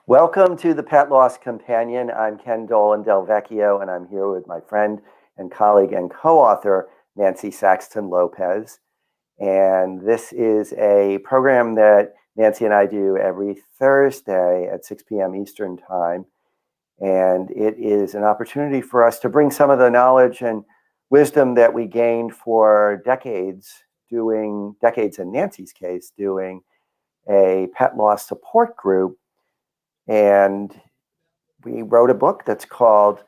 Welcome to the Pet Loss Companion. I'm Dolan-Del Vecchio, and I'm here with my friend and colleague and co-author, Nancy Saxton-Lopez. And this is a program that Nancy and I do every Thursday at 6 p.m. Eastern Time. And it is an opportunity for us to bring some of the knowledge and wisdom that we gained for decades in Nancy's case, doing a pet loss support group. And we wrote a book that's called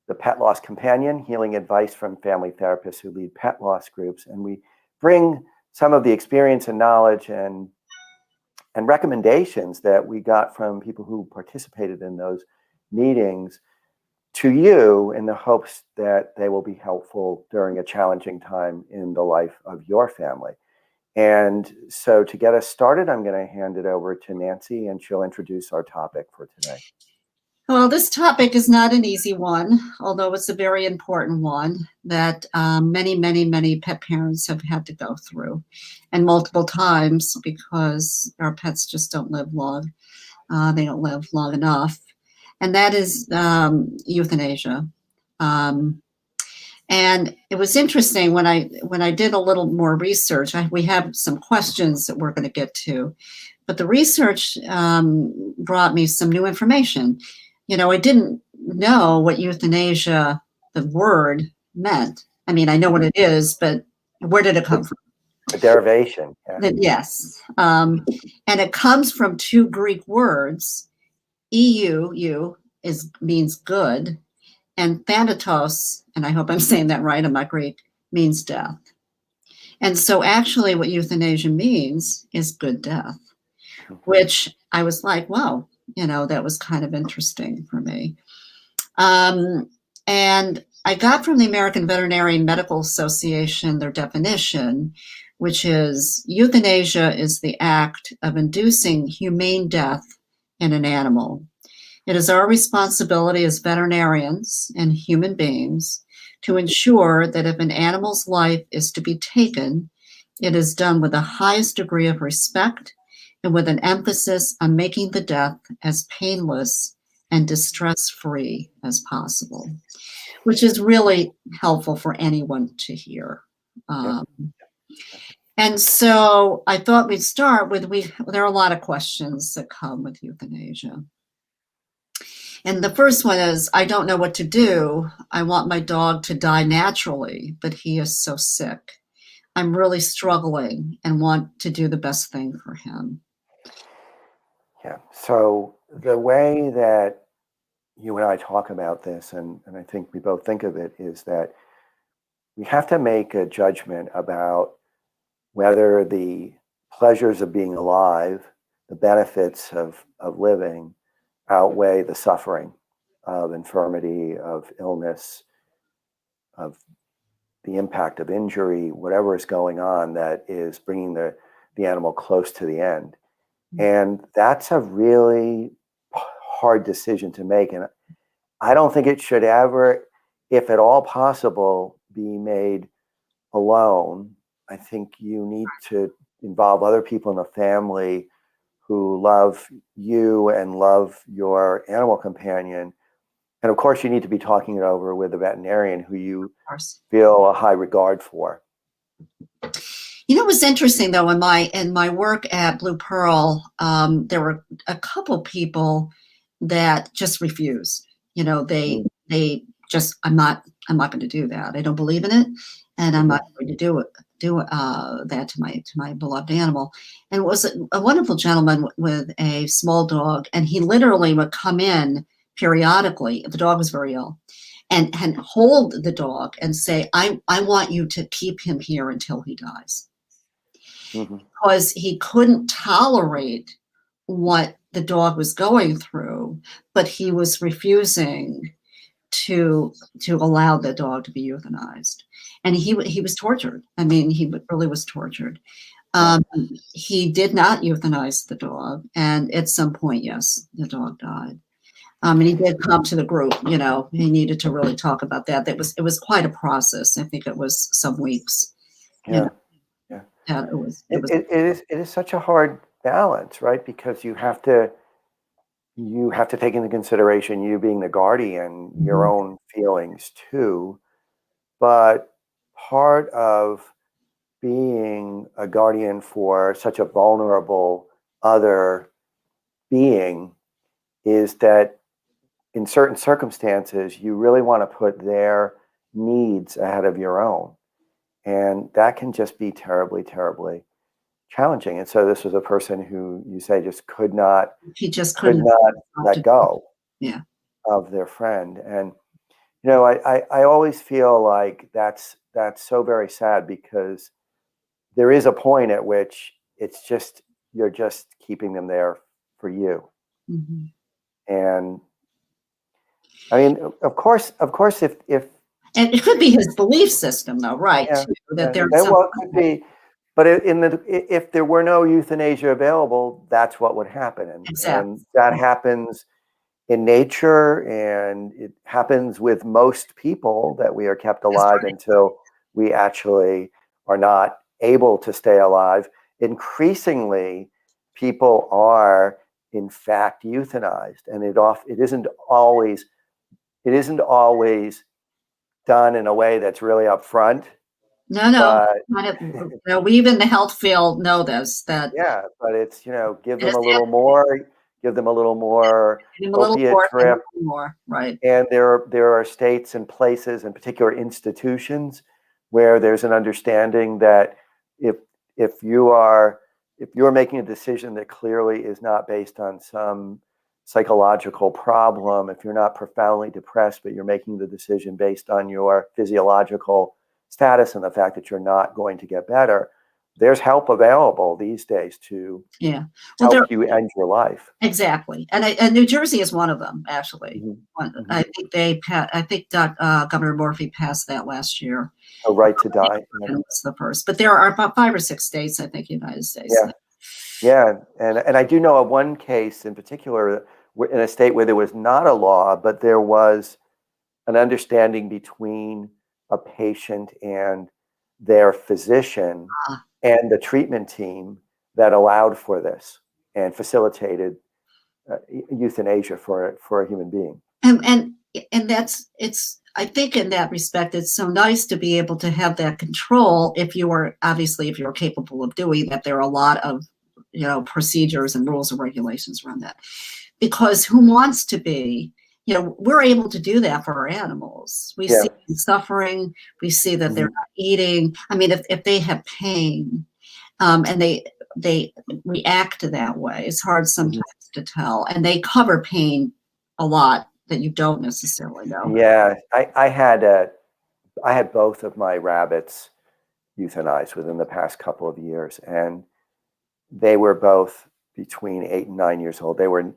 The Pet Loss Companion, Healing Advice from Family Therapists Who Lead Pet Loss Groups. And we bring some of the experience and knowledge and recommendations that we got from people who participated in those meetings to you in the hopes that they will be helpful during a challenging time in the life of your family. And so to get us started, I'm going to hand it over to Nancy, and she'll introduce our topic for today. Well, this topic is not an easy one, although it's a very important one that many pet parents have had to go through, and multiple times, because our pets just don't live long. They don't live long enough. And that is euthanasia. And it was interesting when I did a little more research. We have some questions that we're going to get to, but the research brought me some new information. You know, I didn't know what euthanasia, the word, meant. I mean, I know what it is, but where did it come from? A derivation. Yeah. Yes. And it comes from two Greek words. Means good, and thanatos, and I hope I'm saying that right, I'm not Greek, means death. And so actually what euthanasia means is good death, which I was like, wow, you know, that was kind of interesting for me. And I got from the American Veterinary Medical Association their definition, which is euthanasia is the act of inducing humane death in an animal. It is our responsibility as veterinarians and human beings to ensure that if an animal's life is to be taken, it is done with the highest degree of respect and with an emphasis on making the death as painless and distress-free as possible, which is really helpful for anyone to hear. And so I thought we'd start with, there are a lot of questions that come with euthanasia. And the first one is, I don't know what to do. I want my dog to die naturally, but he is so sick. I'm really struggling and want to do the best thing for him. Yeah. So the way that you and I talk about this, and I think we both think of it, is that we have to make a judgment about whether the pleasures of being alive, the benefits of living, outweigh the suffering of infirmity, of illness, of the impact of injury, whatever is going on that is bringing the animal close to the end. And that's a really hard decision to make. And I don't think it should ever, if at all possible, be made alone. I think you need to involve other people in the family who love you and love your animal companion. And of course, you need to be talking it over with a veterinarian who you feel a high regard for. You know, it was interesting though, in my work at Blue Pearl, there were a couple people that just refused. You know, they just, I'm not going to do that. I don't believe in it, and I'm not going to do that to my beloved animal. And it was a wonderful gentleman with a small dog, and he literally would come in periodically if the dog was very ill, and hold the dog and say, I want you to keep him here until he dies. Because he couldn't tolerate what the dog was going through, but he was refusing to allow the dog to be euthanized. And he was tortured. I mean, he really was tortured. He did not euthanize the dog. And at some point, yes, the dog died. And he did come to the group, you know, he needed to really talk about that. It was quite a process. I think it was some weeks. Yeah. It is such a hard balance, right? Because you have to you have to take into consideration, you being the guardian, your own feelings too. But part of being a guardian for such a vulnerable other being is that in certain circumstances, you really want to put their needs ahead of your own. And that can just be terribly, terribly challenging. And so this was a person who you say just could not let go of their friend. And I always feel like that's so very sad, because there is a point at which it's just, you're just keeping them there for you. And I mean, of course, if and it could be his belief system, though, right? yeah, too, that there's well, it could be, but if there were no euthanasia available, that's what would happen, and that happens in nature, and it happens with most people, that we are kept alive until we actually are not able to stay alive. Increasingly, people are in fact euthanized, and it isn't always done in a way that's really upfront. No, we in the health field know this. That but it's give them a little more opiate trip, right? And there are states and places and particular institutions where there's an understanding that if you're making a decision that clearly is not based on some psychological problem, if you're not profoundly depressed, but you're making the decision based on your physiological status and the fact that you're not going to get better, there's help available these days to help you end your life. Exactly, and New Jersey is one of them, actually. I think Governor Morphy passed that last year. A right to die. It's the first, but there are about 5 or 6 states, I think, United States. And I do know of one case in particular in a state where there was not a law, but there was an understanding between a patient and their physician and the treatment team that allowed for this and facilitated euthanasia for a human being. And I think in that respect, it's so nice to be able to have that control if you're capable of doing that. There are a lot of procedures and rules and regulations around that, because who wants to be, we're able to do that for our animals. We see them suffering, we see that they're not eating. I mean, if they have pain and they react that way, it's hard sometimes to tell, and they cover pain a lot that you don't necessarily know. I had both of my rabbits euthanized within the past couple of years, and they were both between 8 and 9 years old. They were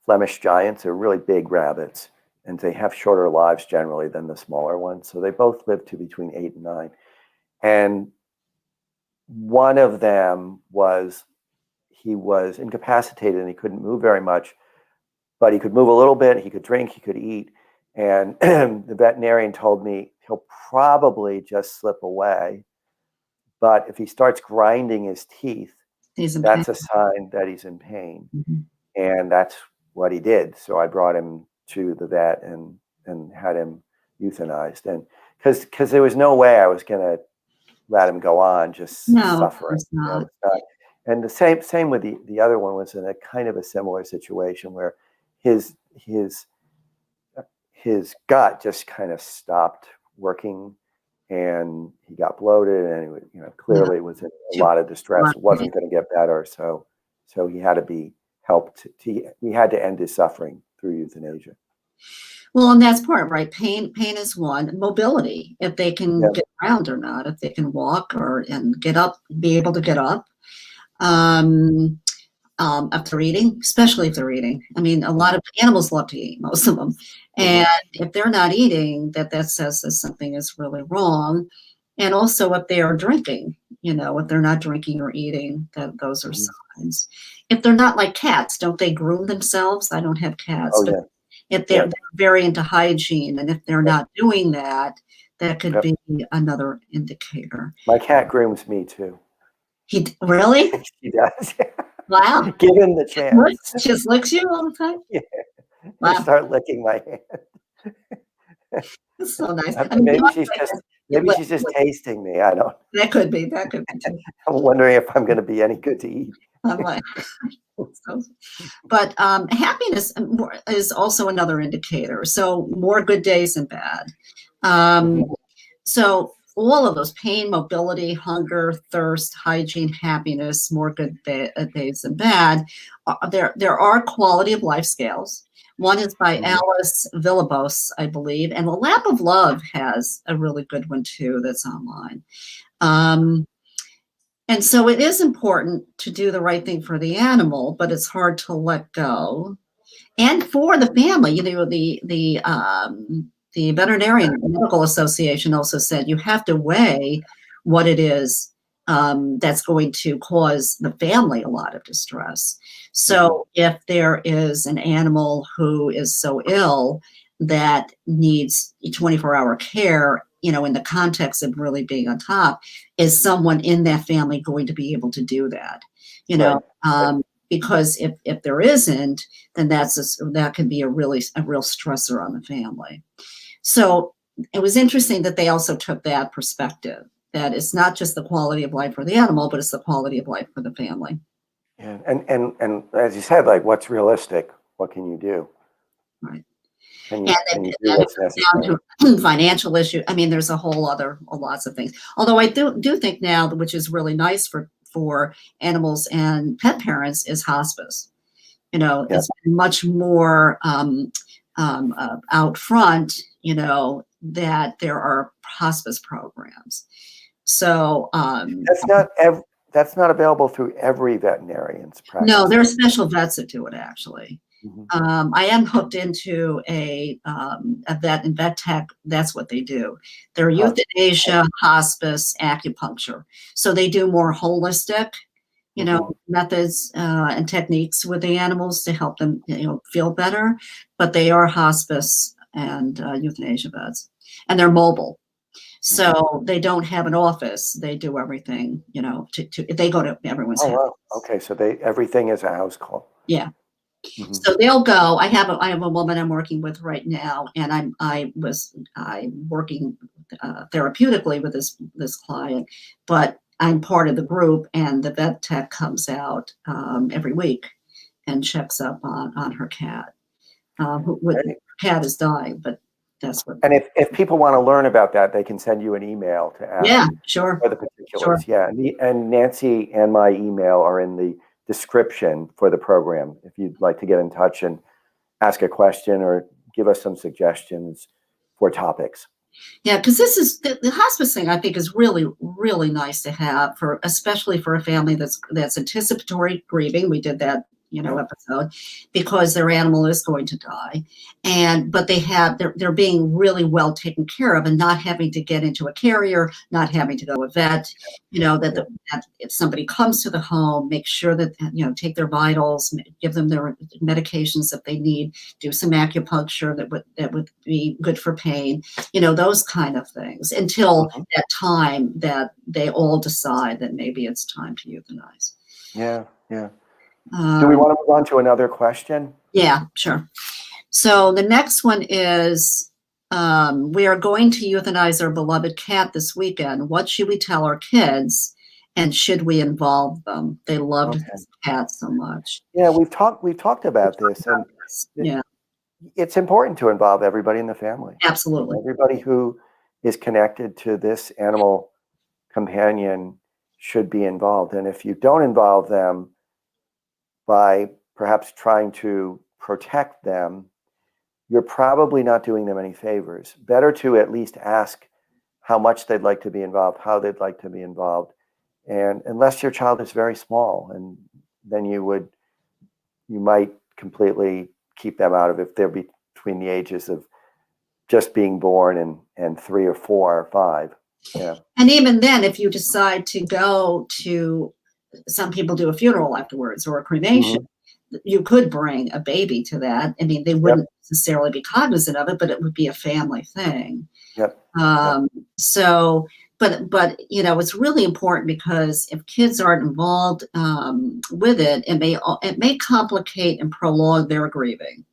Flemish giants. They're really big rabbits, and they have shorter lives generally than the smaller ones. So they both lived to between 8 and 9. And one of them he was incapacitated and he couldn't move very much, but he could move a little bit. He could drink, he could eat. And the veterinarian told me he'll probably just slip away. But if he starts grinding his teeth, that's a sign that he's in pain. And that's what he did. So I brought him to the vet and had him euthanized. And because there was no way I was going to let him go on just suffering. And the same with the other one was in a kind of a similar situation where his gut just kind of stopped working, and he got bloated, and clearly was in a lot of distress. Wasn't going to get better, so he had to be helped. We had to end his suffering through euthanasia. Well, and that's part, right? Pain is one. Mobility, if they can get around or not, if they can walk and get up, be able to get up. If they're eating, especially if they're eating. I mean, a lot of animals love to eat, most of them. And if they're not eating, that says that something is really wrong. And also if they are drinking, if they're not drinking or eating, those are signs. If they're not like cats, don't they groom themselves? I don't have cats. But if they're very into hygiene, and if they're not doing that, that could be another indicator. My cat grooms me too. He really? He does. Wow. Given the chance. She just licks you all the time? Yeah. Wow. They start licking my hand. That's so nice. I mean, Maybe she's just tasting me. I don't. that could be too. I'm wondering if I'm going to be any good to eat. I'm like, but happiness is also another indicator. So more good days than bad. So all of those: pain, mobility, hunger, thirst, hygiene, happiness, more good days than bad. There are quality of life scales. One is by Alice Villabos, I believe, and the Lap of Love has a really good one too that's online. And so it is important to do the right thing for the animal, but it's hard to let go. And for the family, you know, the Veterinarian Medical Association also said you have to weigh what it is that's going to cause the family a lot of distress. So if there is an animal who is so ill that needs 24-hour care, you know, in the context of really being on top, is someone in that family going to be able to do that? You know, because if there isn't, then that could be a real stressor on the family. So it was interesting that they also took that perspective, that it's not just the quality of life for the animal, but it's the quality of life for the family. Yeah, and as you said, like, what's realistic? What can you do? Right. Can you do what's necessary? Down to financial issue. I mean, there's lots of things. Although I do think now, which is really nice for animals and pet parents, is hospice. You know, it's much more out front, you know, that there are hospice programs. So that's not available through every veterinarian's practice. No, there are special vets that do it, actually. I am hooked into a vet in vet tech. That's what they do. They're euthanasia, hospice, acupuncture. So they do more holistic, you know, methods and techniques with the animals to help them, you know, feel better. But they are hospice and euthanasia vets, and they're mobile. So they don't have an office. They do everything, you know, they go to everyone's house. Wow. Okay, so everything is a house call. Yeah. So they'll go. I have a woman I'm working with right now, and I'm working therapeutically with this client, but I'm part of the group, and the vet tech comes out every week and checks up on her cat. Her cat is dying, but that's what. And if people want to learn about that, they can send you an email to ask. Yeah, sure. For the particulars. Sure. Yeah, and Nancy and my email are in the description for the program if you'd like to get in touch and ask a question or give us some suggestions for topics. Yeah, because this is the hospice thing, I think, is really, really nice to have, especially for a family that's anticipatory grieving. We did that, you know, episode, because their animal is going to die, but they're being really well taken care of and not having to get into a carrier, not having to go to a vet. You know, that if somebody comes to the home, make sure that, you know, take their vitals, give them their medications that they need, do some acupuncture that would be good for pain, you know, those kind of things, until that time that they all decide that maybe it's time to euthanize. Yeah. Do we want to move on to another question? Yeah, sure. So the next one is, we are going to euthanize our beloved cat this weekend. What should we tell our kids, and should we involve them? They loved this cat so much. Yeah, we've talked about this, and it's important to involve everybody in the family. Absolutely. Everybody who is connected to this animal companion should be involved. And if you don't involve them by perhaps trying to protect them, you're probably not doing them any favors. Better to at least ask how much they'd like to be involved, how they'd like to be involved. And unless your child is very small, and then you might completely keep them out of it if they're between the ages of just being born and 3 or 4 or 5. Yeah. And even then, if you decide to go to, some people do a funeral afterwards or a cremation, you could bring a baby to that. I mean, they wouldn't necessarily be cognizant of it, but it would be a family thing. So, but it's really important, because if kids aren't involved with it, it may complicate and prolong their grieving,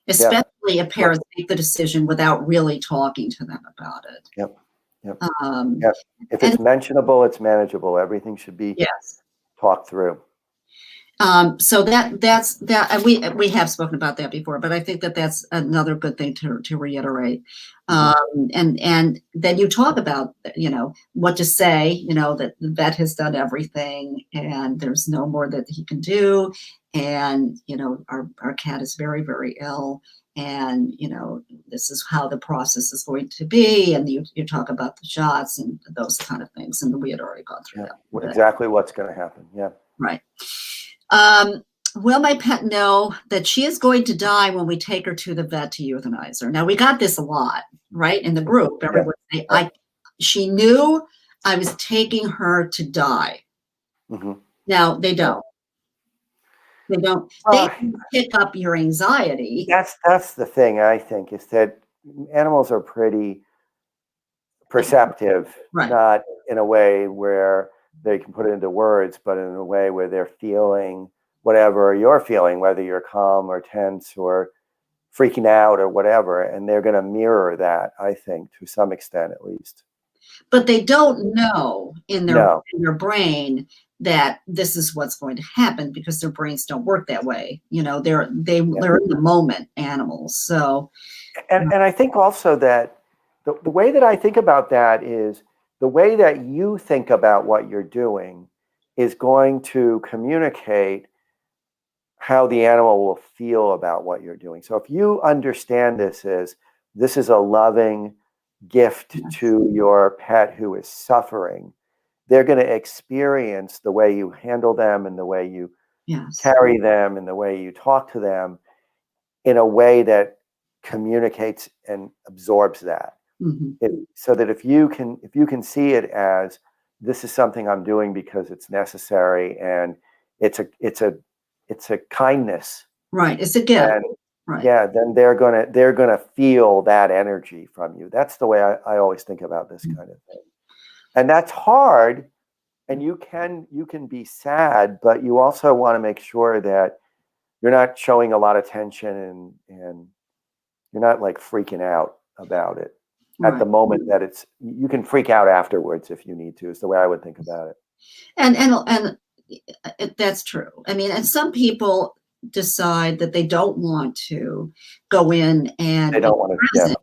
especially if parents make the decision without really talking to them about it. Yep. Yep. Um, Yep. If it's mentionable, it's manageable. Everything should be yes. talked through. So that's that. And we have spoken about that before, but I think that's another good thing to reiterate. And then you talk about, what to say, that the vet has done everything and there's no more that he can do. And, our cat is very, very ill. And, this is how the process is going to be. And you talk about the shots and those kind of things. And we had already gone through that. Exactly what's going to happen. Yeah. Right. Will my pet know that she is going to die when we take her to the vet to euthanize her? Now, we got this a lot, right? In the group, everyone say, she knew I was taking her to die. Now, they don't. They don't. They pick up your anxiety. That's the thing, I think, is that animals are pretty perceptive, not in a way where they can put it into words, but in a way where they're feeling whatever you're feeling, whether you're calm or tense or freaking out or whatever, and they're going to mirror that, I think, to some extent at least. But they don't know in their brain that this is what's going to happen, because their brains don't work that way. They're in the moment animals. So, and I think also that the way that I think about that is the way that you think about what you're doing is going to communicate how the animal will feel about what you're doing. So if you understand this is a loving gift to your pet who is suffering, they're going to experience the way you handle them and the way you carry them and the way you talk to them in a way that communicates and absorbs that. So that if you can see it as, this is something I'm doing because it's necessary and it's a kindness, right? It's a gift, right? Yeah, then they're gonna feel that energy from you. That's the way I always think about this kind of thing, and that's hard. And you can be sad, but you also want to make sure that you're not showing a lot of tension and you're not like freaking out about it at the moment that you can freak out afterwards if you need to, is the way I would think about it. And that's true. I mean, and some people decide that they don't want to go in and they don't want to present.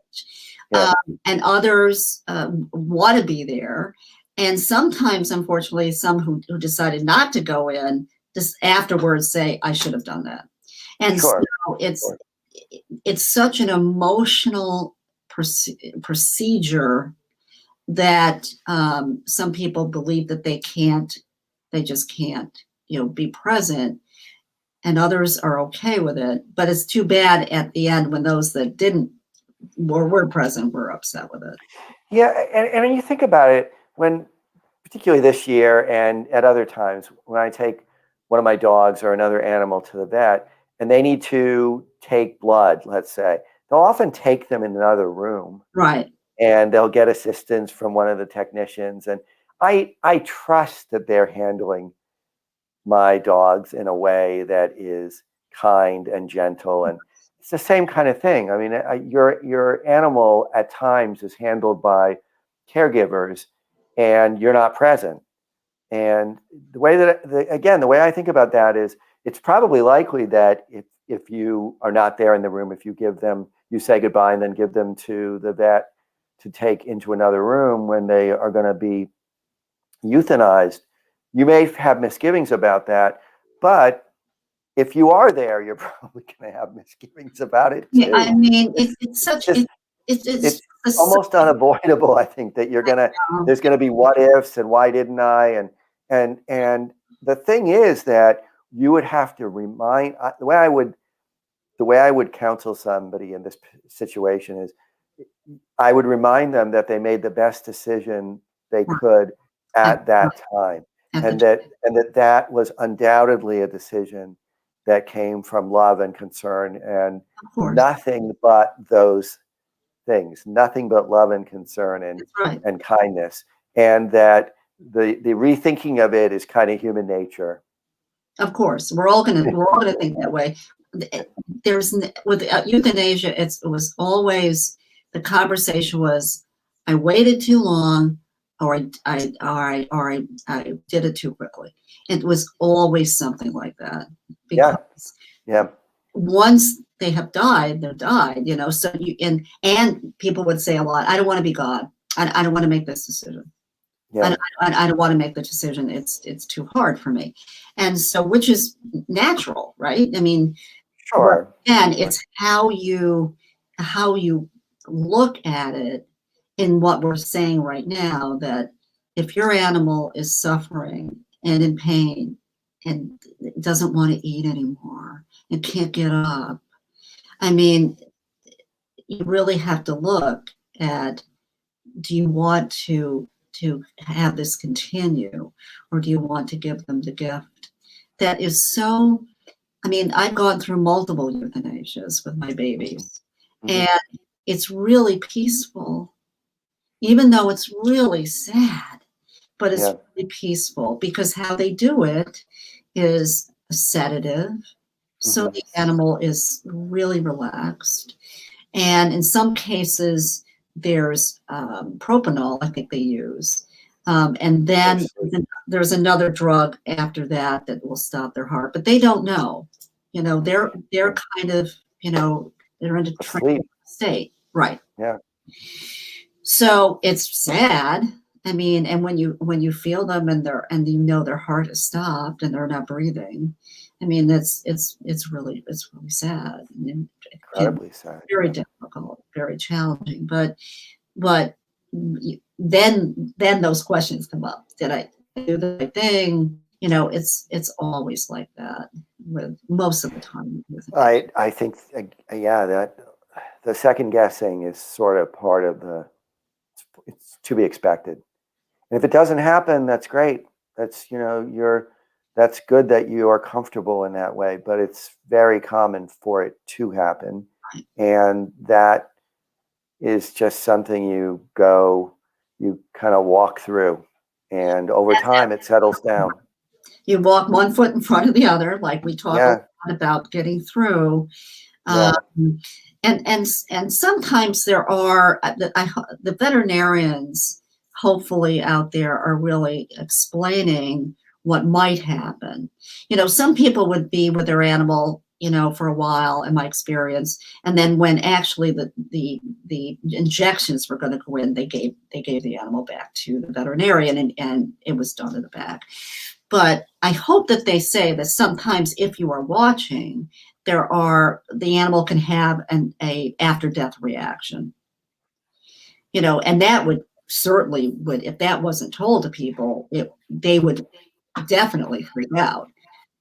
And others want to be there. And sometimes, unfortunately, some who decided not to go in just afterwards say, I should have done that. And so it's such an emotional procedure that some people believe that they just can't, be present, and others are okay with it. But it's too bad at the end when those that didn't were present were upset with it. Yeah, and you think about it, when particularly this year and at other times when I take one of my dogs or another animal to the vet and they need to take blood, let's say, they'll often take them in another room. Right. And they'll get assistance from one of the technicians. And I trust that they're handling my dogs in a way that is kind and gentle. And it's the same kind of thing. I mean, your animal at times is handled by caregivers and you're not present. And the way the way I think about that is, it's probably likely that if you are not there in the room, if you say goodbye and then give them to the vet to take into another room when they are going to be euthanized, you may have misgivings about that. But if you are there, you're probably going to have misgivings about it too. Yeah, I mean, it's almost unavoidable. I think that there's going to be what ifs and why didn't I, and the thing is that you would have to remind, the way I would counsel somebody in this situation is, I would remind them that they made the best decision they could at that time, and that was undoubtedly a decision that came from love and concern, and nothing but those things, nothing but love and concern and kindness. and that the rethinking of it is kind of human nature. Of course, we're all gonna think that way. There's with euthanasia, it was always the conversation was, I waited too long, or I did it too quickly. It was always something like that, because Yeah. once they have died, they're died. You know, so you and people would say a lot, I don't want to be God. I don't want to make this decision. Yeah. I don't want to make the decision. It's too hard for me. And so, which is natural, right? I mean, Sure. and it's how you look at it in what we're saying right now, that if your animal is suffering and in pain and doesn't want to eat anymore and can't get up, I mean, you really have to look at, do you want to have this continue, or do you want to give them the gift that is so, I mean, I've gone through multiple euthanasias with my babies, and it's really peaceful, even though it's really sad, but it's really peaceful, because how they do it is a sedative, so the animal is really relaxed. And in some cases, there's propanol, I think they use. And then there's another drug after that that will stop their heart, but they don't know. You know, they're kind of, you know, they're in a tranquil state. Right. Yeah. So it's sad. I mean, and when you feel them and you know their heart is stopped and they're not breathing, I mean, it's really sad. I mean, incredibly sad. Very difficult, very challenging. But then those questions come up. Did I do the right thing? You know, it's always like that with most of the time. I think, that the second guessing is sort of part of it's to be expected. And if it doesn't happen, that's great. That's, you know, that's good that you are comfortable in that way, but it's very common for it to happen. And that is just something you kind of walk through, and over time it settles down. You walk one foot in front of the other, like we talk a lot about getting through. And sometimes there are the veterinarians, hopefully out there, are really explaining what might happen. You know, some people would be with their animal, you know, for a while, in my experience, and then when actually the injections were going to go in, they gave the animal back to the veterinarian, and it was done in the back. But I hope that they say that sometimes, if you are watching, the animal can have a after death reaction. You know, and that would certainly if that wasn't told to people, they would definitely freak out.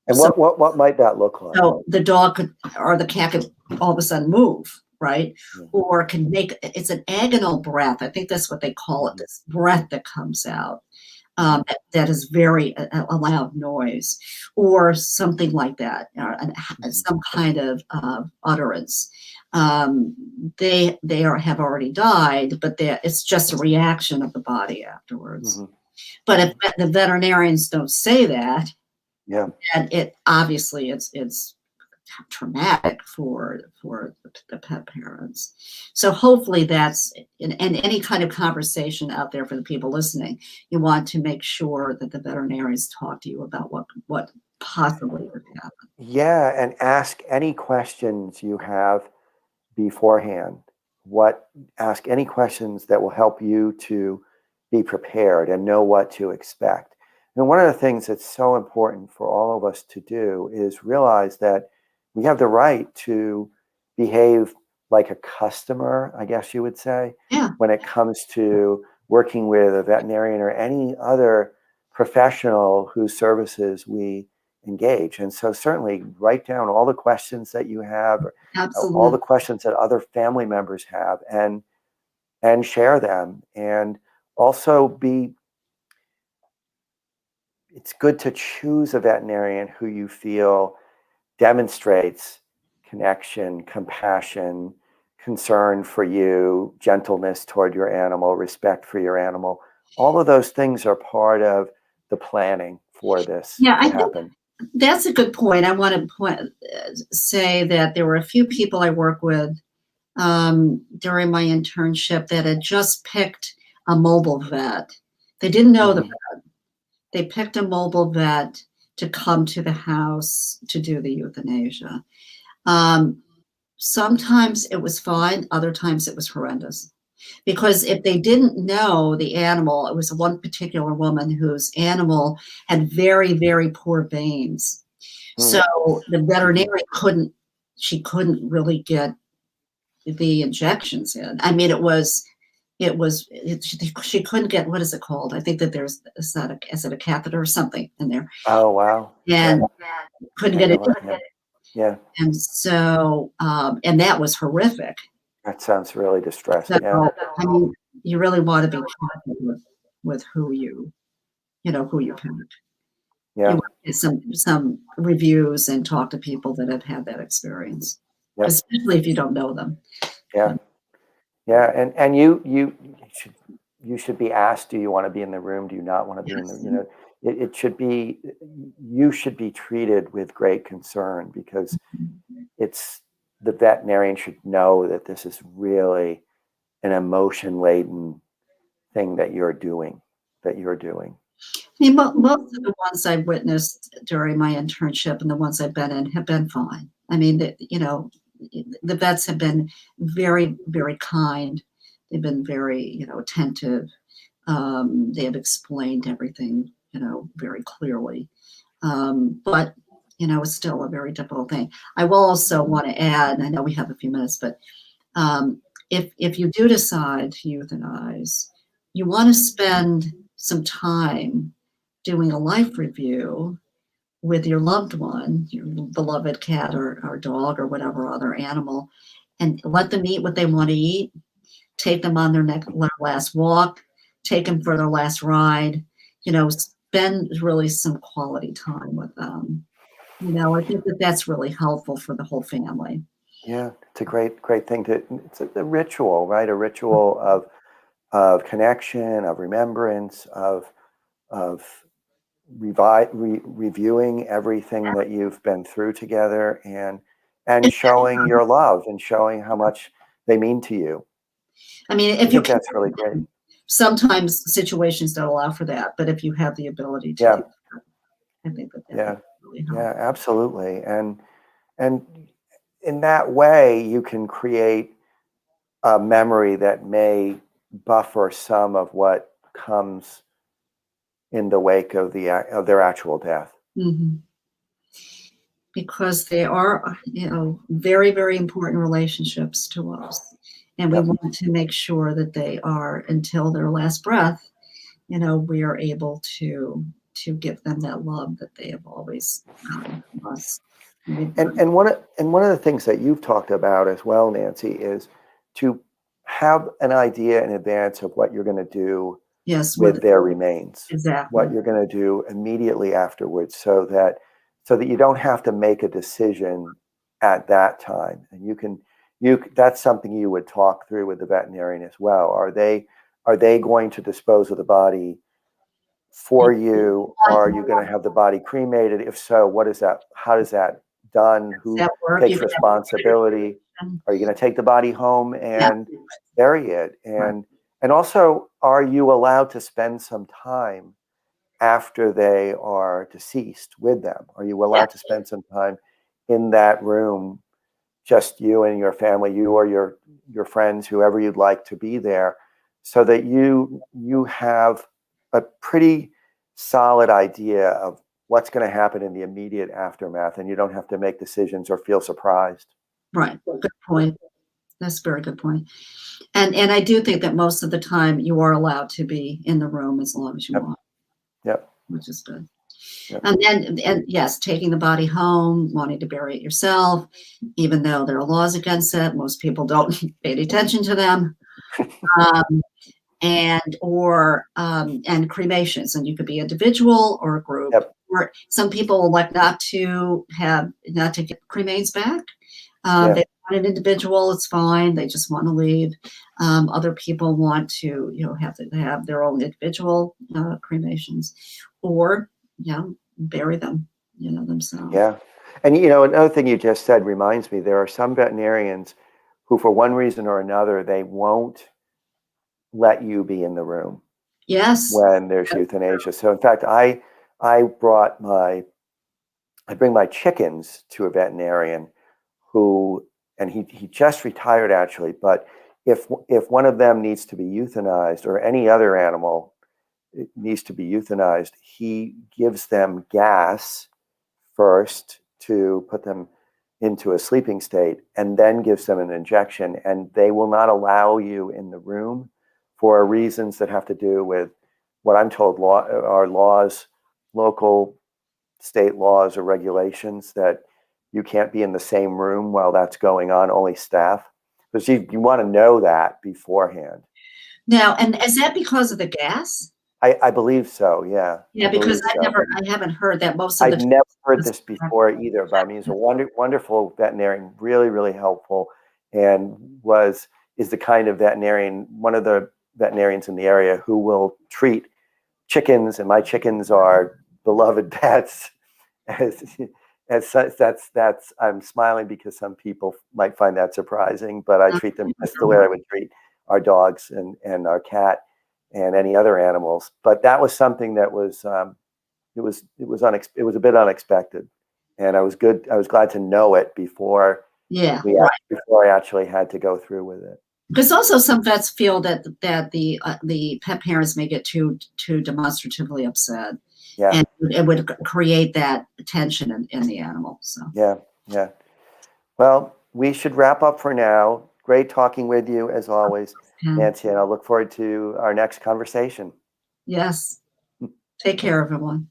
And what might that look like? So the dog could, or the cat could all of a sudden move, right? Or can make, it's an agonal breath. I think that's what they call it, this breath that comes out. That is very a loud noise, or something like that, some kind of utterance. They have already died, but it's just a reaction of the body afterwards. But if the veterinarians don't say that, and it obviously it's traumatic for the pet parents. So hopefully that's in any kind of conversation out there for the people listening, you want to make sure that the veterinarians talk to you about what possibly would happen. Yeah, and ask any questions you have beforehand. Ask any questions that will help you to be prepared and know what to expect. And one of the things that's so important for all of us to do is realize that we have the right to behave like a customer, I guess you would say, when it comes to working with a veterinarian or any other professional whose services we engage. And so certainly write down all the questions that you have, all the questions that other family members have, and share them. And also it's good to choose a veterinarian who you feel demonstrates connection, compassion, concern for you, gentleness toward your animal, respect for your animal, all of those things are part of the planning for this Yeah, to I think happen. that's a good point. I want to say that there were a few people I work with during my internship that had just picked a mobile vet. They didn't know the vet. They picked a mobile vet to come to the house to do the euthanasia. Sometimes it was fine, other times it was horrendous. Because if they didn't know the animal, it was one particular woman whose animal had very, very poor veins. So the veterinarian she couldn't really get the injections in. I mean, she couldn't get, what is it called? I think that is it a catheter or something in there? Oh, wow. And couldn't get it in. Yeah. And so, and that was horrific. That sounds really distressing. So, I mean, you really want to be careful with who you pick. Yeah. You want to get some reviews and talk to people that have had that experience, especially if you don't know them. Yeah. Yeah. And you should be asked, do you want to be in the room? Do you not want to be in the, it should be, you should be treated with great concern, because the veterinarian should know that this is really an emotion laden thing that you're doing. I mean, most of the ones I've witnessed during my internship and the ones I've been in have been fine. I mean, the vets have been very, very kind. They've been very, attentive. They have explained everything, very clearly. But, it's still a very difficult thing. I will also want to add, I know we have a few minutes, but if you do decide to euthanize, you want to spend some time doing a life review with your loved one, your beloved cat or dog or whatever other animal, and let them eat what they want to eat, take them on their last walk, take them for their last ride, spend really some quality time with them. I think that's really helpful for the whole family. Yeah, it's a great thing it's a ritual, right? A ritual of connection, of remembrance, of reviewing everything that you've been through together, and showing your love and showing how much they mean to you. I mean, I think that's really great. Sometimes situations don't allow for that, but if you have the ability to, do that, I think that really helps. Yeah, absolutely. And in that way, you can create a memory that may buffer some of what comes in the wake of their actual death. Mm-hmm. Because they are, very, very important relationships to us. And we want to make sure that they are, until their last breath, we are able to give them that love that they have always gotten from us. And one of the things that you've talked about as well, Nancy, is to have an idea in advance of what you're going to do with their remains. Exactly. What you're going to do immediately afterwards, so that you don't have to make a decision at that time. And that's something you would talk through with the veterinarian as well. Are they going to dispose of the body for you? Are you going to have the body cremated? If so, what is that? How does that done? Who takes responsibility? Are you going to take the body home and bury it? And also, are you allowed to spend some time after they are deceased with them? Are you allowed to spend some time in that room, just you and your family, you or your friends, whoever you'd like to be there, so that you have a pretty solid idea of what's going to happen in the immediate aftermath, and you don't have to make decisions or feel surprised. Right. Good point. That's a very good point. And I do think that most of the time you are allowed to be in the room as long as you want. Yep. Which is good. Yep. And yes, taking the body home, wanting to bury it yourself, even though there are laws against it, most people don't pay any attention to them. And cremations, and you could be individual or a group. Or some people elect not to get cremains back. Yeah. They want an individual, it's fine. They just want to leave. Other people want to, have their own individual cremations, or bury them, themselves. Yeah. And, another thing you just said reminds me, there are some veterinarians who, for one reason or another, they won't let you be in the room Yes. when there's euthanasia. So in fact, I bring my chickens to a veterinarian who, and he just retired actually, but if one of them needs to be euthanized, or any other animal needs to be euthanized, he gives them gas first to put them into a sleeping state, and then gives them an injection, and they will not allow you in the room for reasons that have to do with what I'm told are laws, local, state laws or regulations, that you can't be in the same room while that's going on, only staff. Because you want to know that beforehand. Now, and is that because of the gas? I believe so, yeah. Yeah, I because believe so. I haven't heard that most of I've the never heard this before either, but I mean, he's a wonderful veterinarian, really, really helpful, and is the kind of veterinarian, one of the veterinarians in the area who will treat chickens, and my chickens are beloved pets. As such, that's I'm smiling because some people might find that surprising, but I treat them just the way I would treat our dogs and our cat and any other animals. But that was something that was it was a bit unexpected, and I was glad to know it before before I actually had to go through with it. Because also some vets feel that the pet parents may get too demonstratively upset, and it would create that tension in the animal. So yeah. Well, we should wrap up for now. Great talking with you as always, Nancy, and I'll look forward to our next conversation. Yes. Take care, everyone.